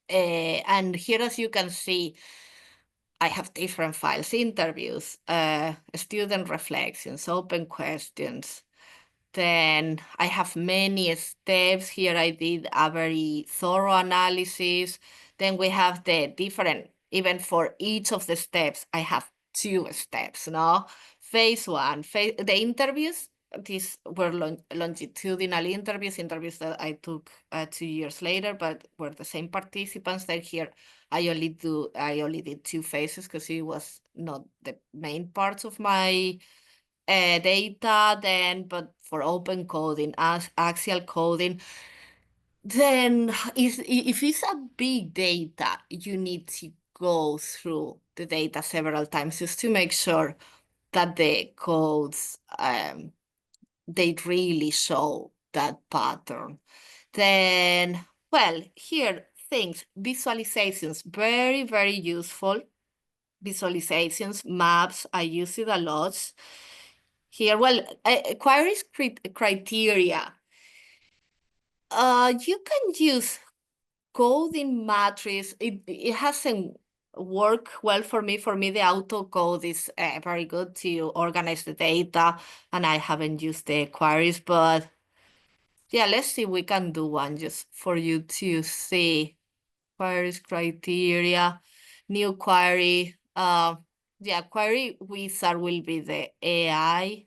And here, as you can see, I have different files, interviews, student reflections, open questions. Then I have many steps. Here I did a very thorough analysis. Then we have the different, even for each of the steps, I have 2 steps, no? Phase 1, the interviews, these were longitudinal interviews that I took 2 years later, but were the same participants. Then here I only did 2 phases because it was not the main parts of my data then, but for open coding, axial coding, then if it's a big data, you need to go through the data several times just to make sure that the codes, they really show that pattern. Then, well, here, things, visualizations, very, very useful. Visualizations, maps, I use it a lot. Here, well, queries criteria. You can use coding matrix. It hasn't worked well for me. For me, the auto code is very good to organize the data, and I haven't used the queries. But yeah, let's see. We can do one just for you to see queries criteria, new query. Yeah, query wizard will be the AI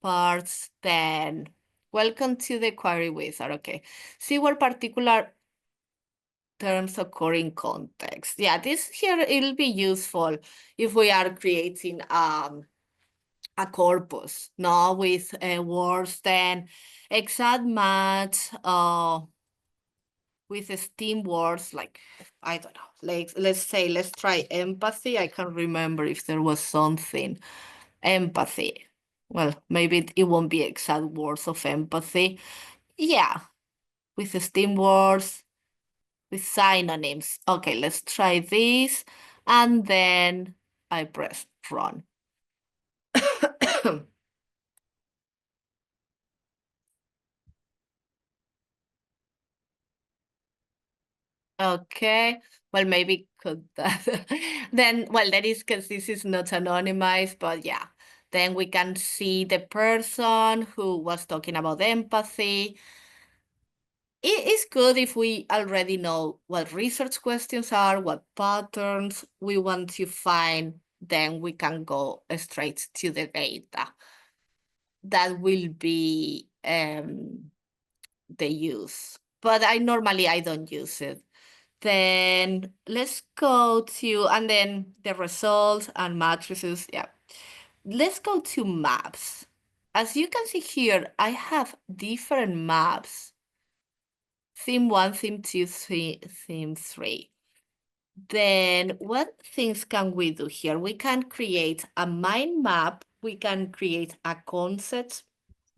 parts. Then welcome to the query wizard. Okay. See where particular terms occur in context. Yeah, this here it'll be useful if we are creating a corpus, no, with words, then exact match with STEAM words like, I don't know, like let's try empathy. I can't remember if there was something. Empathy. Well, maybe it won't be exact words of empathy. Yeah, with the STEAM words, with synonyms. Okay, let's try this. And then I press run. Okay, well, maybe could that then, well, that is because this is not anonymized, but yeah, then we can see the person who was talking about empathy. It is good if we already know what research questions are, what patterns we want to find, then we can go straight to the data. That will be the use, but I don't use it. Then let's go to, and then the results and matrices. Yeah. Let's go to maps. As you can see here, I have different maps. Theme 1, theme 2, theme 3. Then what things can we do here? We can create a mind map. We can create a concept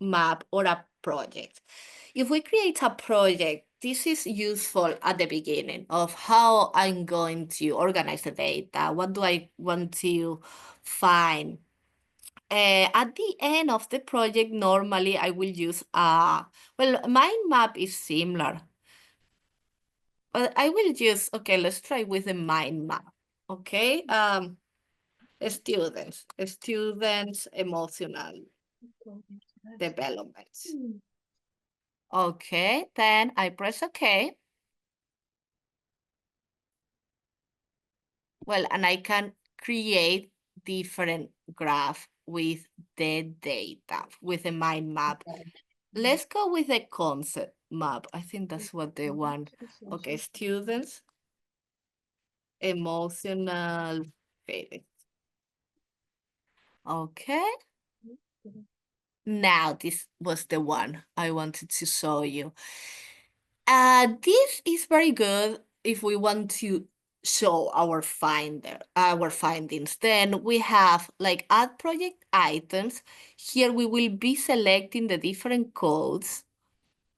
map or a project. If we create a project, this is useful at the beginning of how I'm going to organize the data. What do I want to find? At the end of the project, normally I will use well, mind map is similar. But I will use, okay, let's try with the mind map. Okay, students emotional development. Okay, then I press okay. Well, and I can create different graph with the data, with the mind map. Let's go with the concept map. I think that's what they want. Okay, students, emotional feelings. Okay. Now this was the one I wanted to show you. This is very good if we want to show our findings. Then we have like add project items. Here we will be selecting the different codes.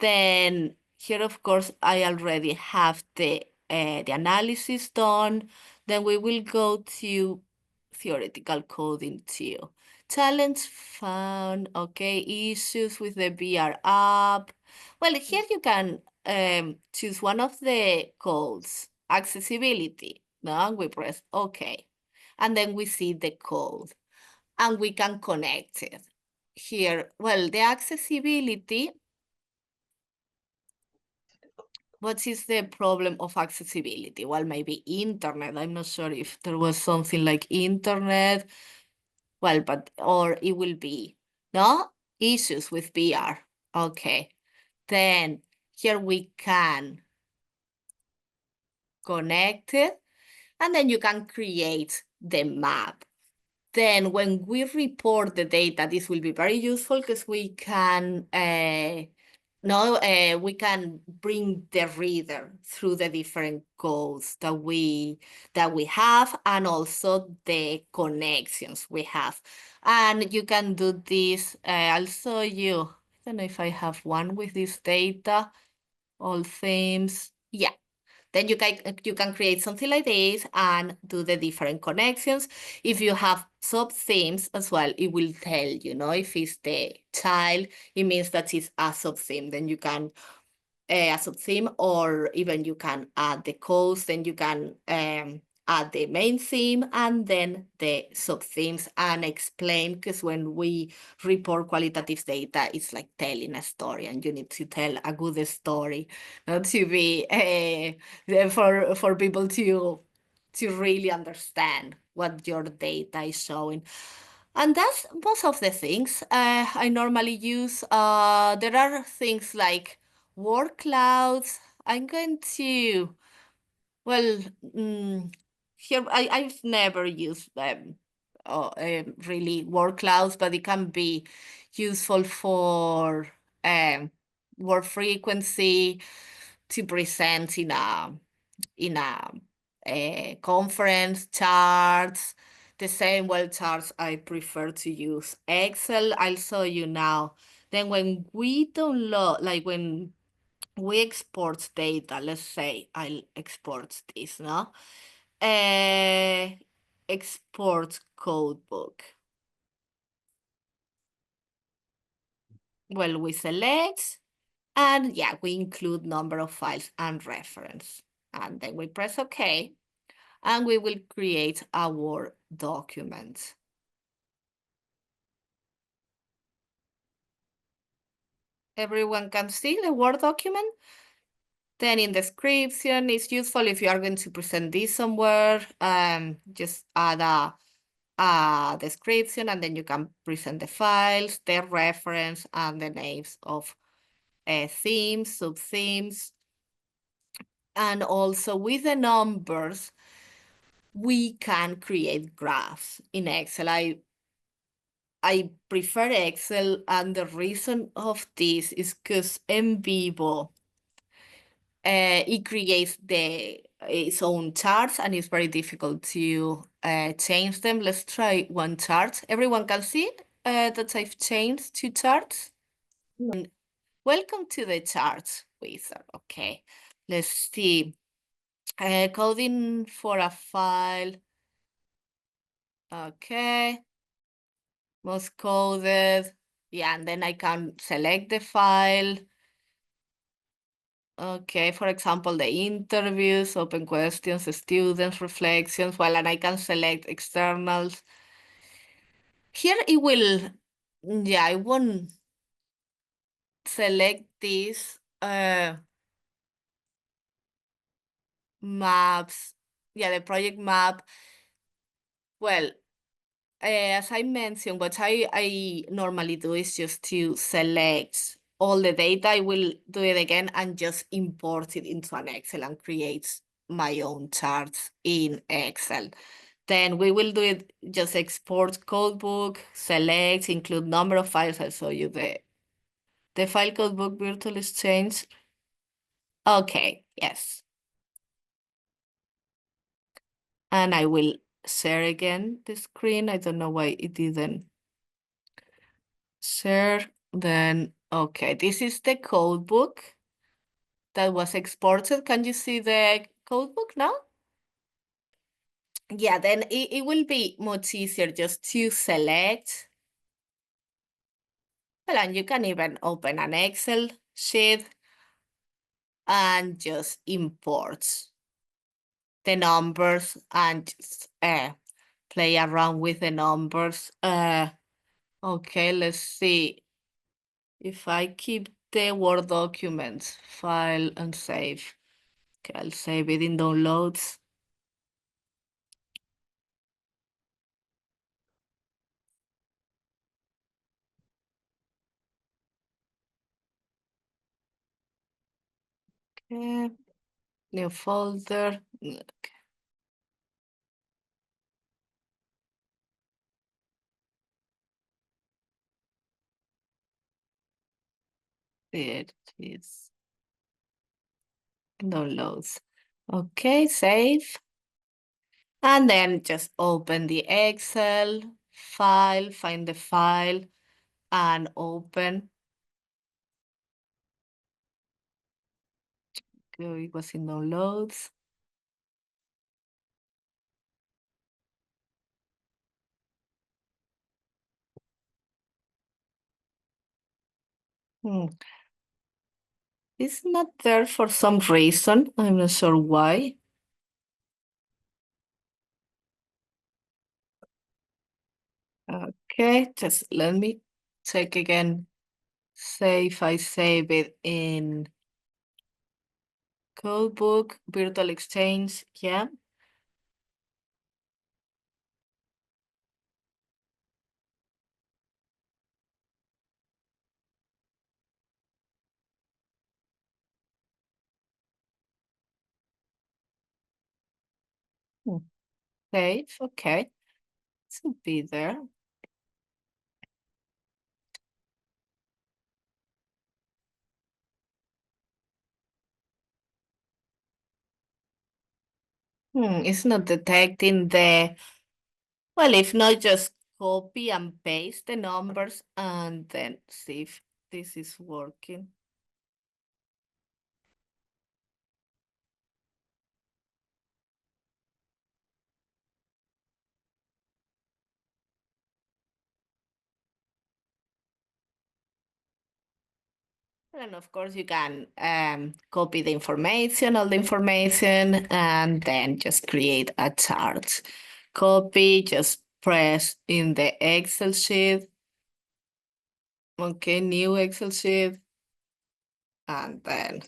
Then here, of course, I already have the analysis done. Then we will go to theoretical coding too. Challenge found, okay, issues with the VR app. Well, here you can choose one of the codes, accessibility. No, we press OK. And then we see the code and we can connect it. Here, well, the accessibility, what is the problem of accessibility? Well, maybe internet. I'm not sure if there was something like internet. Well, but, or it will be, no? Issues with VR. Okay. Then here we can connect it, and then you can create the map. Then when we report the data, this will be very useful because we can we can bring the reader through the different codes that we have, and also the connections we have. And you can do this. I'll show you. I don't know if I have one with this data, all themes. Yeah. Then you can create something like this and do the different connections. If you have sub-themes as well, it will tell you, if it's the child, it means that it's a sub-theme. Then you can a sub-theme, or even you can add the codes, then you can add the main theme and then the sub-themes and explain, because when we report qualitative data, it's like telling a story and you need to tell a good story, not to be for people to to really understand what your data is showing. And that's most of the things I normally use. There are things like word clouds. I'm going to, well, mm, here I've never used them, really word clouds, but it can be useful for um, word frequency to present in a conference, charts, the same well charts. I prefer to use Excel. I'll show you now. Then when we download, like when we export data, let's say I'll export this, no? Export codebook. Well, we select, and yeah, we include number of files and reference. And then we press OK, and we will create a Word document. Everyone can see the Word document. Then in description, it's useful if you are going to present this somewhere, just add a description, and then you can present the files, the reference, and the names of themes, sub-themes. And also with the numbers, we can create graphs in Excel. I prefer Excel, and the reason of this is because NVivo, it creates its own charts, and it's very difficult to change them. Let's try one chart. Everyone can see that I've changed two charts. No. Welcome to the charts wizard. Okay, let's see. Coding for a file. Okay, most coded. Yeah, and then I can select the file. Okay, for example, the interviews, open questions, students, reflections, well, and I can select externals. Here it will, yeah, I won't select this maps. Yeah, the project map. Well, as I mentioned, what I normally do is just to select all the data. I will do it again and just import it into an Excel and create my own charts in Excel. Then we will do it, just export codebook, select, include number of files. I'll show you the file codebook virtual exchange. Okay, yes. And I will share again the screen. I don't know why it didn't share. Then, okay, this is the codebook that was exported. Can you see the codebook now? Yeah, then it will be much easier just to select. Well, and you can even open an Excel sheet and just import the numbers and just, play around with the numbers. Okay, let's see. If I keep the Word document, file and save. Okay, I'll save it in downloads. Okay, new folder. Okay. It is downloads. Okay, save. And then just open the Excel file, find the file, and open. Okay, it was in downloads. It's not there for some reason. I'm not sure why. Okay, just let me check again. Say if I save it in codebook, virtual exchange, yeah. Hmm. Okay, okay. Should be there. It's not detecting the, well, if not, just copy and paste the numbers and then see if this is working. And of course, you can copy the information, all the information, and then just create a chart. Copy, just press in the Excel sheet. Okay, new Excel sheet. And then,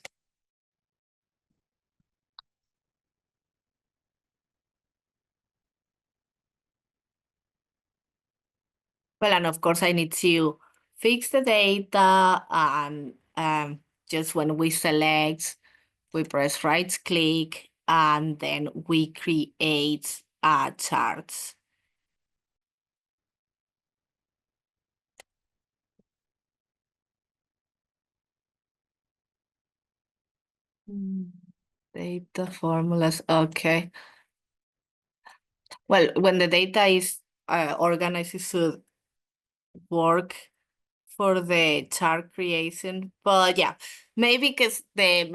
well, and of course, I need to fix the data. And just when we select, we press right click, and then we create a chart. Data formulas, okay. Well, when the data is organized, it should work for the chart creation. But yeah, maybe because the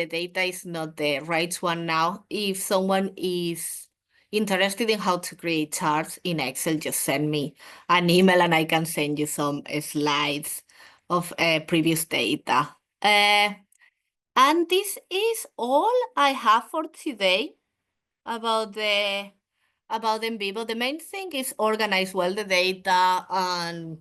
data is not the right one now. If someone is interested in how to create charts in Excel, just send me an email and I can send you some slides of previous data. And this is all I have for today about the NVivo. The main thing is organize well the data and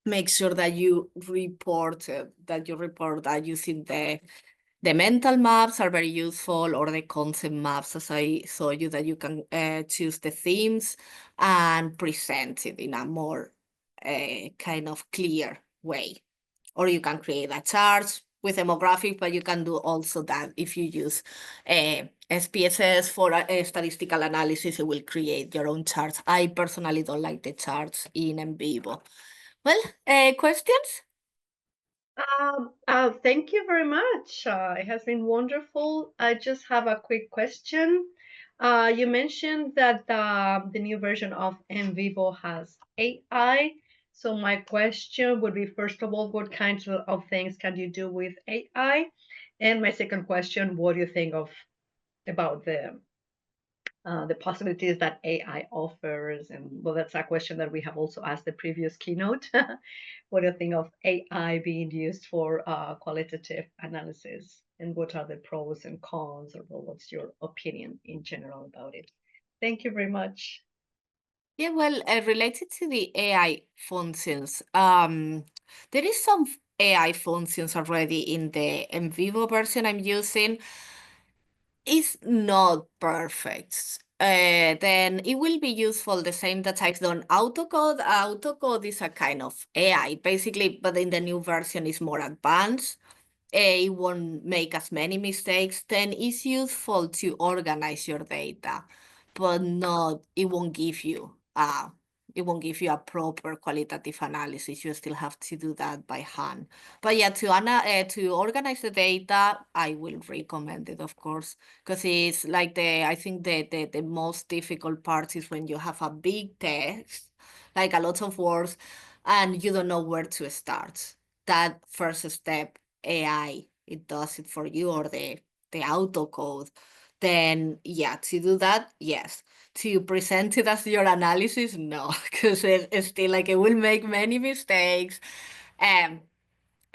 make sure that you report that using the mental maps are very useful, or the concept maps, as I saw you, that you can choose the themes and present it in a more kind of clear way. Or you can create a chart with demographic, but you can do also that if you use SPSS for a statistical analysis, it will create your own charts. I personally don't like the charts in NVivo. Well, questions? Thank you very much. It has been wonderful. I just have a quick question. You mentioned that the new version of NVivo has AI. So my question would be, first of all, what kinds of things can you do with AI? And my second question, what do you think of about the possibilities that AI offers? And well, that's a question that we have also asked the previous keynote. What do you think of AI being used for qualitative analysis? And what are the pros and cons, or well, what's your opinion in general about it? Thank you very much. Yeah, well, related to the AI functions, there is some AI functions already in the NVivo version I'm using. It's not perfect. Then it will be useful the same that I've done autocode. Autocode is a kind of AI, basically, but in the new version is more advanced. It won't make as many mistakes. Then it's useful to organize your data, but not, it won't give you a proper qualitative analysis. You still have to do that by hand. But yeah, to organize the data, I will recommend it, of course, because it's like I think the most difficult part is when you have a big text, like a lot of words, and you don't know where to start. That first step, AI, it does it for you, or the autocode. Then yeah, to do that, yes. To present it as your analysis, no, because it's still like it will make many mistakes. Um,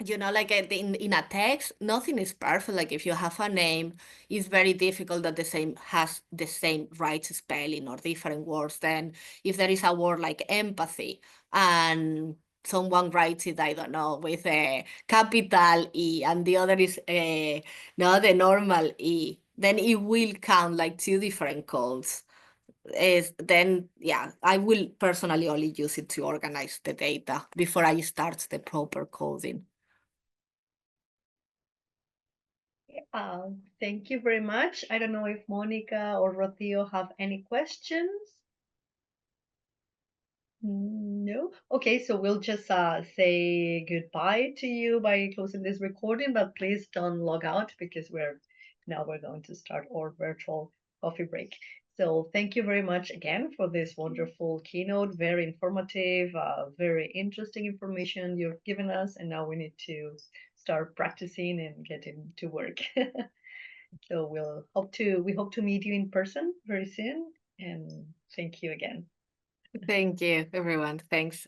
like in a text, nothing is perfect. Like if you have a name, it's very difficult that the same has the same right spelling or different words. Then if there is a word like empathy and someone writes it, I don't know, with a capital E, and the other is no, the normal E, then it will count like two different codes. Is then yeah, I will personally only use it to organize the data before I start the proper coding. Thank you very much. I don't know if Monica or Rocio have any questions. No? Okay, so we'll just say goodbye to you by closing this recording, but please don't log out because we're going to start our virtual coffee break. So thank you very much again for this wonderful keynote, very informative, very interesting information you've given us, and now we need to start practicing and getting to work. So we hope to meet you in person very soon, and thank you again. Thank you, everyone. Thanks.